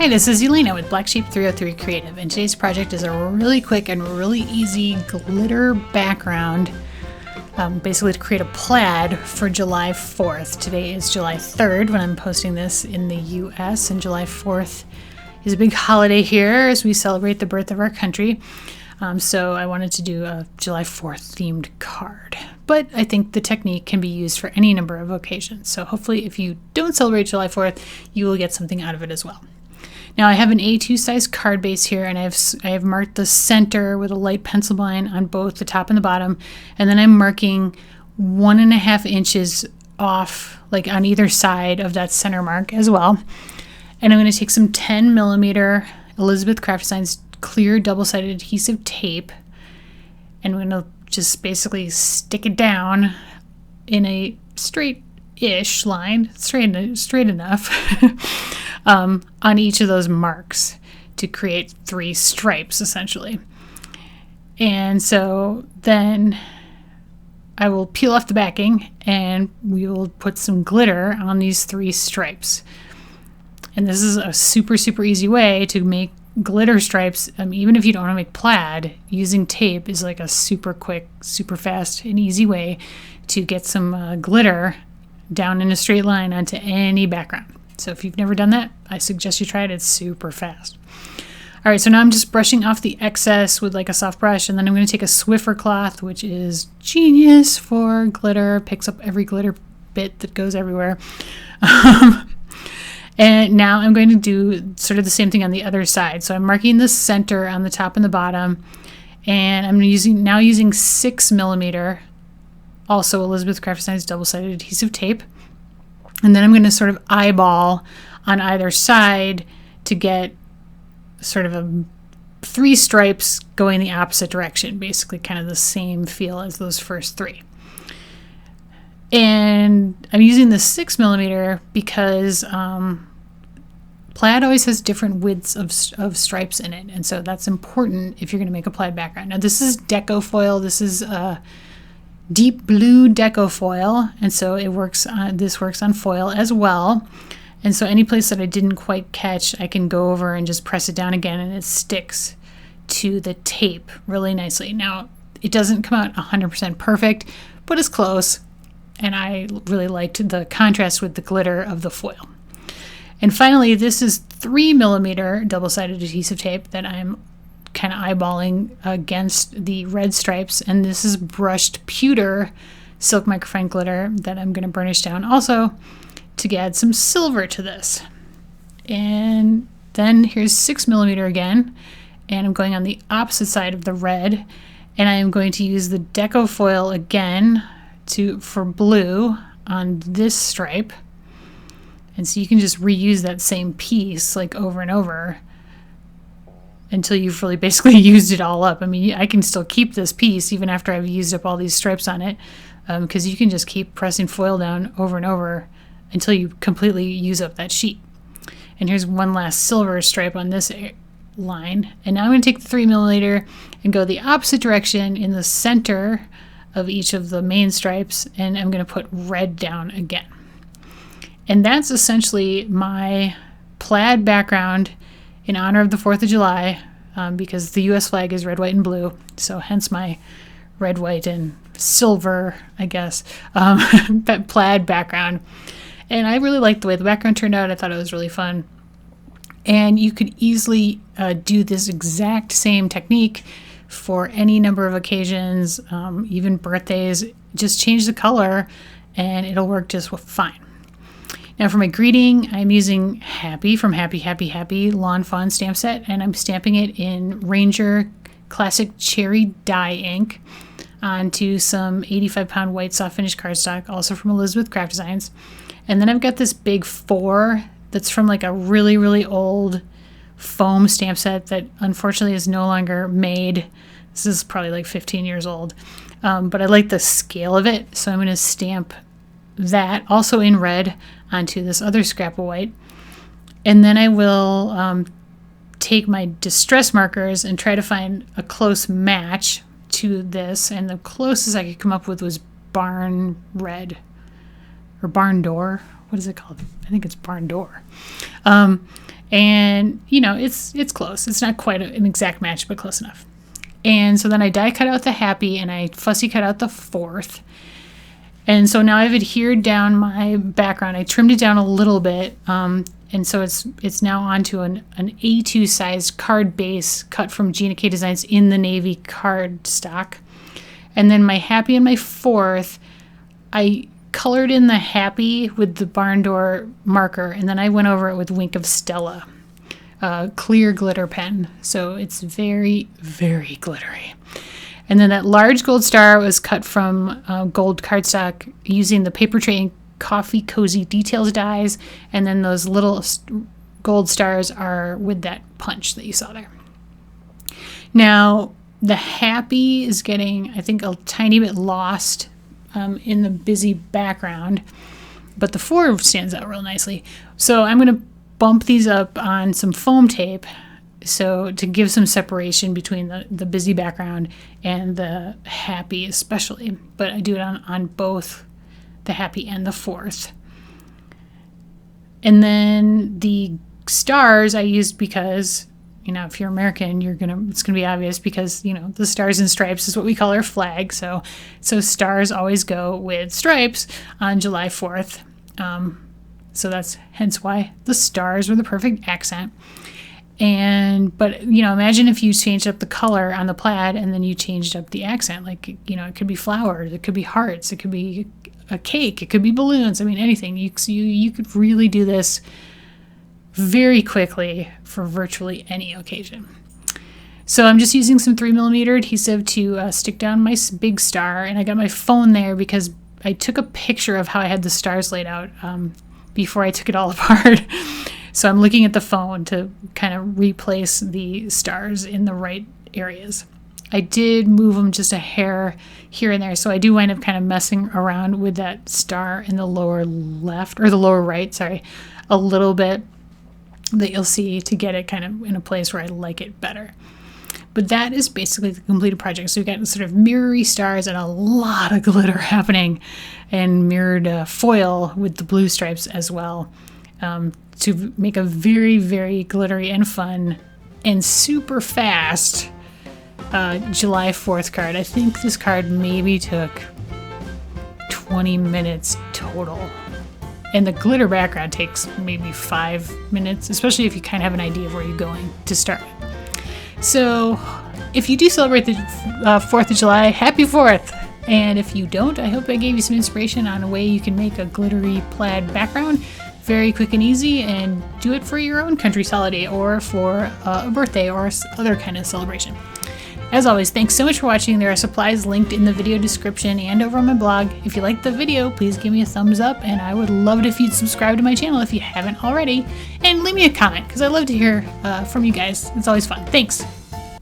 Hi, this is Elena with Black Sheep 303 Creative, and today's project is a really quick and really easy glitter background, basically to create a plaid for July 4th. Today is July 3rd when I'm posting this in the US, and July 4th is a big holiday here as we celebrate the birth of our country. So I wanted to do a July 4th themed card. But I think the technique can be used for any number of occasions. So hopefully if you don't celebrate July 4th, you will get something out of it as well. Now I have an A2 size card base here, and I have marked the center with a light pencil line on both the top and the bottom. And then I'm marking 1.5 inches off, like on either side of that center mark as well. And I'm going to take some 10 millimeter Elizabeth Craft Designs clear double-sided adhesive tape, and I'm going to just basically stick it down in a straight-ish line, straight enough, on each of those marks to create 3 stripes essentially. And so then I will peel off the backing and we will put some glitter on these 3 stripes. And this is a super easy way to make glitter stripes. Even if you don't want to make plaid, using tape is like a super quick, super fast and easy way to get some glitter down in a straight line onto any background. So if you've never done that, I suggest you try it. It's super fast. All right, so now I'm just brushing off the excess with like a soft brush, and then I'm going to take a Swiffer cloth, which is genius for glitter, picks up every glitter bit that goes everywhere. And now I'm going to do sort of the same thing on the other side. So I'm marking the center on the top and the bottom, and I'm using 6 millimeter, also Elizabeth Craft Designs double-sided adhesive tape. And then I'm going to sort of eyeball on either side to get sort of 3 stripes going the opposite direction, basically kind of the same feel as those first 3. And I'm using the 6 millimeter because plaid always has different widths of stripes in it, and so that's important if you're going to make a plaid background. Now this is Deco foil. This is deep blue Deco foil, and so this works on foil as well. And so any place that I didn't quite catch, I can go over and just press it down again, and it sticks to the tape really nicely. Now it doesn't come out 100% perfect, but it's close, and I really liked the contrast with the glitter of the foil. And finally, this is 3 millimeter double-sided adhesive tape that I'm kind of eyeballing against the red stripes, and this is brushed Pewter silk microfine glitter that I'm going to burnish down also to add some silver to this. And then here's 6 millimeter again, and I'm going on the opposite side of the red, and I am going to use the Deco foil again for blue on this stripe. And so you can just reuse that same piece like over and over until you've really basically used it all up. I mean, I can still keep this piece even after I've used up all these stripes on it, because you can just keep pressing foil down over and over until you completely use up that sheet. And here's one last silver stripe on this line. And now I'm going to take the 3 millimeter and go the opposite direction in the center of each of the main stripes, and I'm going to put red down again. And that's essentially my plaid background in honor of the 4th of July, because the US flag is red, white, and blue. So hence my red, white, and silver, I guess, plaid background. And I really liked the way the background turned out. I thought it was really fun. And you could easily do this exact same technique for any number of occasions, even birthdays. Just change the color and it'll work just fine. Now for my greeting, I'm using Happy from Happy Lawn Fawn stamp set, and I'm stamping it in Ranger Classic Cherry Dye ink onto some 85-pound white soft finish cardstock, also from Elizabeth Craft Designs. And then I've got this big 4 that's from like a really old foam stamp set that unfortunately is no longer made. This is probably like 15 years old, but I like the scale of it, so I'm going to stamp that also in red onto this other scrap of white. And then I will take my distress markers and try to find a close match to this, and the closest I could come up with was barn red, or barn door. What is it called? I think it's barn door. And, you know, it's close. It's not quite an exact match, but close enough. And so then I die cut out the happy and I fussy cut out the 4th. And so now I've adhered down my background. I trimmed it down a little bit. And so it's now onto an A2 sized card base cut from Gina K Designs in the navy cardstock. And then my happy and my 4th, I colored in the happy with the barn door marker, and then I went over it with Wink of Stella, clear glitter pen. So it's very, very glittery. And then that large gold star was cut from gold cardstock using the paper tray and coffee cozy details dies, and then those little gold stars are with that punch that you saw there. Now the happy is getting, I think, a tiny bit lost in the busy background, but the 4 stands out real nicely. So I'm going to bump these up on some foam tape, so to give some separation between the busy background and the happy especially, but I do it on both the happy and the 4th. And then the stars I used because, you know, if you're American, it's gonna be obvious because, you know, the stars and stripes is what we call our flag. So stars always go with stripes on July 4th. So that's hence why the stars were the perfect accent. But you know, imagine if you changed up the color on the plaid and then you changed up the accent. Like, you know, it could be flowers, it could be hearts, it could be a cake, it could be balloons. I mean, anything. You could really do this very quickly for virtually any occasion. So I'm just using some 3mm adhesive to stick down my big star, and I got my phone there because I took a picture of how I had the stars laid out before I took it all apart. So I'm looking at the phone to kind of replace the stars in the right areas. I did move them just a hair here and there, so I do wind up kind of messing around with that star in the lower left, or the lower right, sorry, a little bit, that you'll see to get it kind of in a place where I like it better. But that is basically the completed project. So we've got sort of mirrory stars and a lot of glitter happening, and mirrored foil with the blue stripes as well, to make a very, very glittery and fun and super fast July 4th card. I think this card maybe took 20 minutes total. And the glitter background takes maybe 5 minutes, especially if you kind of have an idea of where you're going to start. So if you do celebrate the 4th of July, happy 4th! And if you don't, I hope I gave you some inspiration on a way you can make a glittery plaid background very quick and easy, and do it for your own country's holiday or for a birthday or other kind of celebration. As always, thanks so much for watching. There are supplies linked in the video description and over on my blog. If you liked the video, please give me a thumbs up, and I would love it if you'd subscribe to my channel if you haven't already, and leave me a comment because I love to hear from you guys. It's always fun. Thanks.